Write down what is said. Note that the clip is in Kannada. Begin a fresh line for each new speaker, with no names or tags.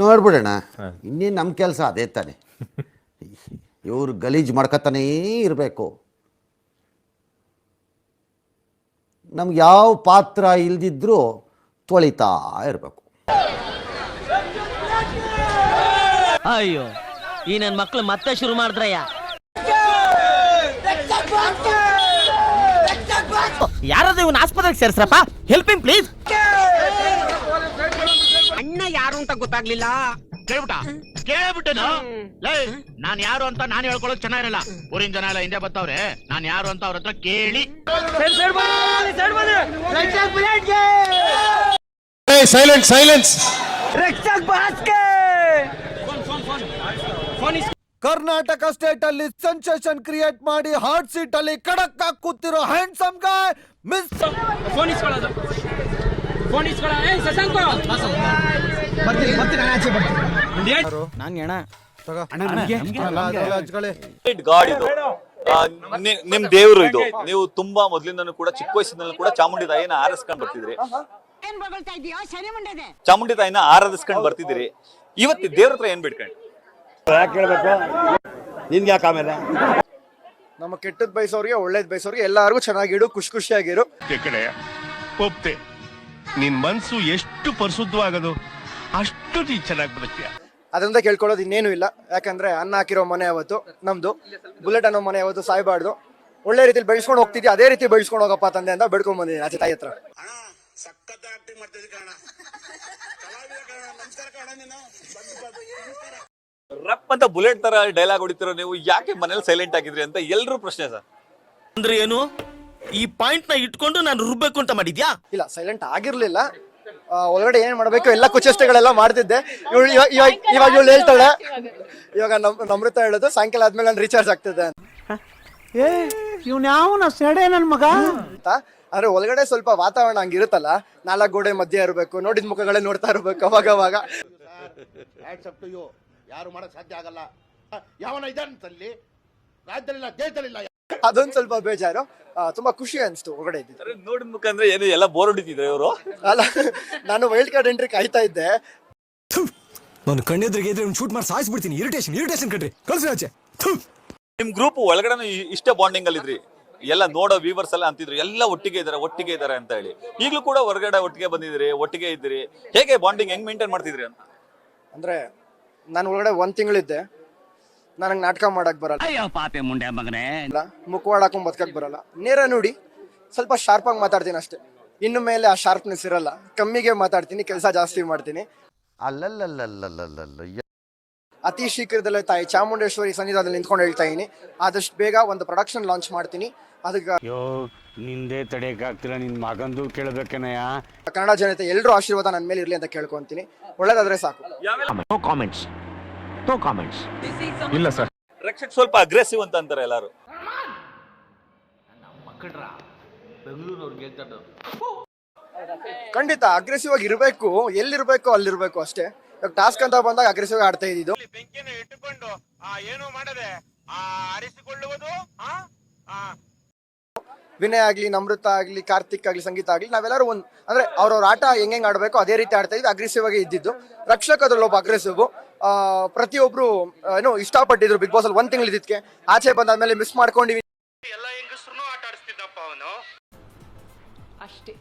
ನೋಡ್ಬಿಡೋಣ, ಇನ್ನೇನು ನಮ್ಮ ಕೆಲಸ ಅದೇ ತಾನೆ. ಇವ್ರು ಗಲೀಜು ಮಾಡ್ಕೊತಾನೇ ಇರಬೇಕು. ನಮ್ಗೆ ಯಾವ ಪಾತ್ರ ಇಲ್ದಿದ್ರೂ ತೊಳಿತಾ ಇರಬೇಕು.
ಅಯ್ಯೋ, ಈ ನನ್ನ ಮಕ್ಳು ಮತ್ತೆ ಶುರು ಮಾಡಿದ್ರಯ್ಯ. ಯಾರಾದ್ರೂ ಇವನ್ ಆಸ್ಪತ್ರೆಗೆ ಸೇರ್ಸ್ರಪ್ಪ, ಹೆಲ್ಪ್ ಹಿಮ್ ಪ್ಲೀಸ್.
ಅಣ್ಣ ಯಾರು ಅಂತ ಗೊತ್ತಾಗ್ಲಿಲ್ಲ.
ಕೇಳ್ಬಿಟ್ಟೇನು? ನಾನ್ ಯಾರು ಅಂತ ನಾನು ಹೇಳ್ಕೊಳ್ಳೋದು ಚೆನ್ನಾಗಿರಲ್ಲ. ಊರಿನ ಜನ ಎಲ್ಲ ಹಿಂದೆ ಬರ್ತಾವ್ರೆ, ನಾನ್ ಯಾರು ಅಂತ ಅವ್ರ ಹತ್ರ ಕೇಳಿ.
Silence silence. ಕರ್ನಾಟಕ ಸ್ಟೇಟ್ ಅಲ್ಲಿ ಸೆನ್ಸೇಷನ್ ಕ್ರಿಯೇಟ್ ಮಾಡಿ ಹಾಟ್ ಸೀಟ್ ಅಲ್ಲಿ ಕಡಕ್ ಆಗಿ ಕೂತಿರೋ ಹ್ಯಾಂಡ್ಸಮ್ ಗಾಯ್ ಮಿಸ್
ನಿಮ್ ದೇವ್ರು ಇದು. ನೀವು ತುಂಬಾ ಮೊದ್ಲಿಂದನೂ ಕೂಡ ಚಿಕ್ಕ ವಯಸ್ಸಿನಲ್ಲೂ ಕೂಡ ಚಾಮುಂಡಿ ತಾಯಿನ ಆರಿಸ್ಕೊಂಡ್ ಬರ್ತಿದ್ರಿ. ಚಾಮುಂಡಿ ತಾಯಿನ ಆರಾಧಿಸ್ಕೊಂಡ್ ಬರ್ತಿದ್ದೀರಿ. ಇವತ್ತು ದೇವ್ರ ಹತ್ರ ಏನ್ ಬಿಡ್ಕೊಂಡ್
ನಿನ್ಗೆ ಯಾಕೆ ಆಮೇಲೆ
ನಮ್ಮ ಕೆಟ್ಟದ್ ಬಯಸೋರಿಗೆ ಒಳ್ಳೇದ್ ಬಯಸೋರಿಗೆ ಎಲ್ಲಾರ್ಗು ಚೆನ್ನಾಗಿಡು, ಖುಷಿಯಾಗಿರು.
ಒಪ್ತೆ, ನಿನ್ ಮನ್ಸು ಎಷ್ಟು ಪರಿಶುದ್ಧವಾಗದು ಅಷ್ಟು ನೀ ಚೆನ್ನಾಗಿ ಬದುಕ್ತೀಯ.
ಅದರಿಂದ ಕೇಳ್ಕೊಳ್ಳೋದು ಇನ್ನೇನು ಇಲ್ಲ. ಯಾಕಂದ್ರೆ ಅನ್ನ ಹಾಕಿರೋ ಮನೆ ಯಾವತ್ತು ನಮ್ದು, ಬುಲೆಟ್ ಅನ್ನೋ ಮನೆ ಯಾವತ್ತು ಸಾಯ್ಬಾರ್ದು. ಒಳ್ಳೆ ರೀತಿಲಿ ಬೆಳೆಸ್ಕೊಂಡು ಹೋಗ್ತಿದ್ವಿ, ಅದೇ ರೀತಿ ಬೆಳೆಸ್ಕೊಂಡು ಹೋಗಪ್ಪ ತಂದೆ ಅಂತ ಬೆಳ್ಕೊಂಡ್ ಬಂದಿದ್ದೀನಿ ಆಚೆ ತಾಯಿ ಹತ್ರ.
ರಪ್ ಅಂತ ಬುಲೆಟ್ ತರ ಡೈಲಾಗ್ ಹೊಡಿತಿರೋ ನೀವು ಯಾಕೆ ಮನೇಲಿ ಸೈಲೆಂಟ್ ಆಗಿದ್ರಿ ಅಂತ ಎಲ್ರೂ ಪ್ರಶ್ನೆ ಸರ್.
ಅಂದ್ರೆ ಏನು, ಈ ಪಾಯಿಂಟ್ ನ ಇಟ್ಕೊಂಡು ನಾನು ರುಬ್ಬೇಕು ಅಂತ ಮಾಡಿದ್ಯಾ?
ಇಲ್ಲ, ಸೈಲೆಂಟ್ ಆಗಿರ್ಲಿಲ್ಲ. ಒಳಗಡೆ ಏನ್ ಮಾಡ್ಬೇಕು ಎಲ್ಲ ಕುಚೇಷ್ಟೆಗಳೆಲ್ಲ ಮಾಡ್ತಿದ್ದೆ. ಇವಾಗ ಇವಳು ಹೇಳ್ತಾಳೆ, ಇವಾಗ ನಮ್ರತ ಹೇಳೋದು ಸಾಯಂಕಾಲ ಆದ್ಮೇಲೆ ನಾನು ರೀಚಾರ್ಜ್ ಆಗ್ತಿದೆ ಅಂತ.
ನನ್ ಮಗ
ಅಂತ ಅಂದ್ರೆ ಒಳಗಡೆ ಸ್ವಲ್ಪ ವಾತಾವರಣ ಹಂಗಿರುತ್ತಲ್ಲ, 4 ಗೋಡೆ ಮಧ್ಯೆ ಇರಬೇಕು, ನೋಡಿದ ಮುಖಗಳೇ ನೋಡ್ತಾ ಇರ್ಬೇಕು ಅವಾಗ.
ಯಾರು ಮಾಡಕ್ ಸಾಧ್ಯ ಆಗಲ್ಲ. ಯಾವನ ಇದ್ದಾನಲ್ಲಿ ರಾಜ್ಯದಲ್ಲಿಲ್ಲ, ದೇಶದಲ್ಲಿಲ್ಲ.
ಅದೊಂದು ಸ್ವಲ್ಪ ಬೇಜಾರು. ತುಂಬಾ ಖುಷಿ ಅನ್ಸ್ತು ಒಳಗಡೆ ಇದ್ದಿದ್ದು.
ನೋಡಿದ ಮುಖ ಅಂದ್ರೆ ಏನು ಎಲ್ಲ ಬೋರ್ ಹೊಡಿತಿದ್ರೆ ಇವರು.
ಅಲ್ಲ, ನಾನು ವೈಲ್ಡ್ ಕಾರ್ಡ್ ಎಂಟ್ರಿ ಕಾಯ್ತಾ ಇದ್ದೆ.
ನಾನು ಕಣ್ಣೆದ್ರಿಗೆ ಇದ್ರೆ ಶೂಟ್ ಮಾಡಿ ಸಾಯಿಸ್ಬಿಡ್ತೀನಿ. ಇರಿಟೇಷನ್ ಕಣ್ರಿ, ಕಳ್ಸಿ ಆಚೆ.
ನಿಮ್ ಗ್ರೂಪ್ ಒಳಗಡೆ ಇಷ್ಟೇ ಬಾಂಡಿಂಗ್ ಅಲ್ಲಿ ಇದ್ರಿ. ಎಲ್ಲ ನೋಡೋ ವ್ಯೂವರ್ಸ್ ಎಲ್ಲ ಅಂತಿದ್ರು ಎಲ್ಲ ಒಟ್ಟಿಗೆ ಇದಾರೆ ಅಂತ ಹೇಳಿ. ಈಗಲೂ ಕೂಡ ಹೊರಗಡೆ ಒಟ್ಟಿಗೆ ಬಂದಿದ್ರಿ, ಒಟ್ಟಿಗೆ ಇದ್ರಿ. ಹೇಗೆ ಬಾಂಡಿಂಗ್ ಹೆಂಗ್ ಮೇಂಟೈನ್ ಮಾಡ್ತಿದ್ರಿ ಅಂತ?
ಅಂದ್ರೆ ನಾನು ಒಳಗಡೆ 1 ತಿಂಗಳಿದ್ದೆ. ನನಗೆ ನಾಟಕ ಮಾಡಕ್ ಬರಲ್ಲ,
ಅಯ್ಯೋ ಪಾಪೆ ಮುಂಡೆ ಮಗನೇ,
ಮುಖವಾಡ ಹಾಕೊಂಡ್ ಬದುಕಕ್ ಬರಲ್ಲ. ನೇರ ನೋಡಿ ಸ್ವಲ್ಪ ಶಾರ್ಪ್ ಆಗಿ ಮಾತಾಡ್ತೀನಿ ಅಷ್ಟೇ. ಇನ್ನು ಮೇಲೆ ಆ ಶಾರ್ಪ್ನೆಸ್ ಇರಲ್ಲ. ಕಮ್ಮಿಗೆ ಮಾತಾಡ್ತೀನಿ, ಕೆಲಸ ಜಾಸ್ತಿ ಮಾಡ್ತೀನಿ.
ಅಲ್ಲಲ್ಲಲ್ಲಲ್ಲಲ್ಲಲ್ಲ,
ಅತಿ ಶೀಘ್ರದಲ್ಲೇ ತಾಯಿ ಚಾಮುಂಡೇಶ್ವರಿ ಸನ್ನಿಧಾನದಲ್ಲಿ ನಿಂತ್ಕೊಂಡು ಹೇಳ್ತಾ ಇದೀನಿ, ಆದಷ್ಟು ಬೇಗ ಒಂದು ಪ್ರೊಡಕ್ಷನ್ ಲಾಂಚ್ ಮಾಡ್ತೀನಿ. ಅದಕ್ಕೆ
ನಿಂದೆ ತಡೆಯಕ್ಕಾಗ್ತಿಲ್ಲ, ನಿನ್ ಮಗಂದು ಕೇಳಬೇಕೇನಯ್ಯ.
ಕನ್ನಡ ಜನತೆ ಎಲ್ಲರೂ ಆಶೀರ್ವಾದ ನನ್ನ ಮೇಲೆ ಇರ್ಲಿ ಅಂತ ಕೇಳ್ಕೊಂತೀನಿ. ಒಳ್ಳೇದಾದ್ರೆ ಸಾಕು.
No comments.
ಇಲ್ಲ ಸರ್,
ರಕ್ಷಕ್ ಸ್ವಲ್ಪ ಅಗ್ರೆಸಿವ್ ಅಂತ ಅಂತಾರೆ ಎಲ್ಲಾರು.
ಖಂಡಿತ ಅಗ್ರೆಸಿವ್ ಆಗಿ ಇರಬೇಕು, ಎಲ್ಲಿರ್ಬೇಕು ಅಲ್ಲಿರ್ಬೇಕು ಅಷ್ಟೇ. ಇವಾಗ ಟಾಸ್ಕ್ ಅಂತ ಬಂದಾಗ ಅಗ್ರೆಸಿವ್ ಆಗಿ ಆಡ್ತಾ ಇದ್ದಿದ್ದು.
ಬೆಂಕಿಯನ್ನು ಇಟ್ಟುಕೊಂಡು ಏನು ಮಾಡದೆ ಆರಿಸಿಕೊಳ್ಳುವುದು.
ವಿನಯ್ ಆಗ್ಲಿ, ನಮ್ರತ ಆಗ್ಲಿ, ಕಾರ್ತಿಕ್ ಆಗ್ಲಿ, ಸಂಗೀತ ಆಗ್ಲಿ, ನಾವೆಲ್ಲರೂ ಒಂದ್ ಅಂದ್ರೆ ಅವ್ರವ್ರ ಆಟ ಹೆಂಗ್ ಆಡ್ಬೇಕು ಅದೇ ರೀತಿ ಆಡ್ತಾ ಇದ್ವಿ. ಅಗ್ರೆಸಿವ್ ಆಗಿ ಇದ್ದಿದ್ದು. ರಕ್ಷಕ್ ಅದ್ರಲ್ಲಿ ಒಬ್ಬ ಅಗ್ರೆಸಿವ್. ಪ್ರತಿಯೊಬ್ರು ಏನೋ ಇಷ್ಟಪಟ್ಟಿದ್ರು ಬಿಗ್ ಬಾಸ್ ಅಲ್ಲಿ 1 ತಿಂಗಳು ಇದ್ದಿದ್ಕೆ. ಆಚೆ ಬಂದಾದ್ಮೇಲೆ ಮಿಸ್ ಮಾಡ್ಕೊಂಡಿವಿ.
ಎಲ್ಲ ಹೆಂಗಸ್ರು ಆಟ ಆಡಿಸ್ತಿದ್ದಪ್ಪ ಅವನು
ಅಷ್ಟೇ.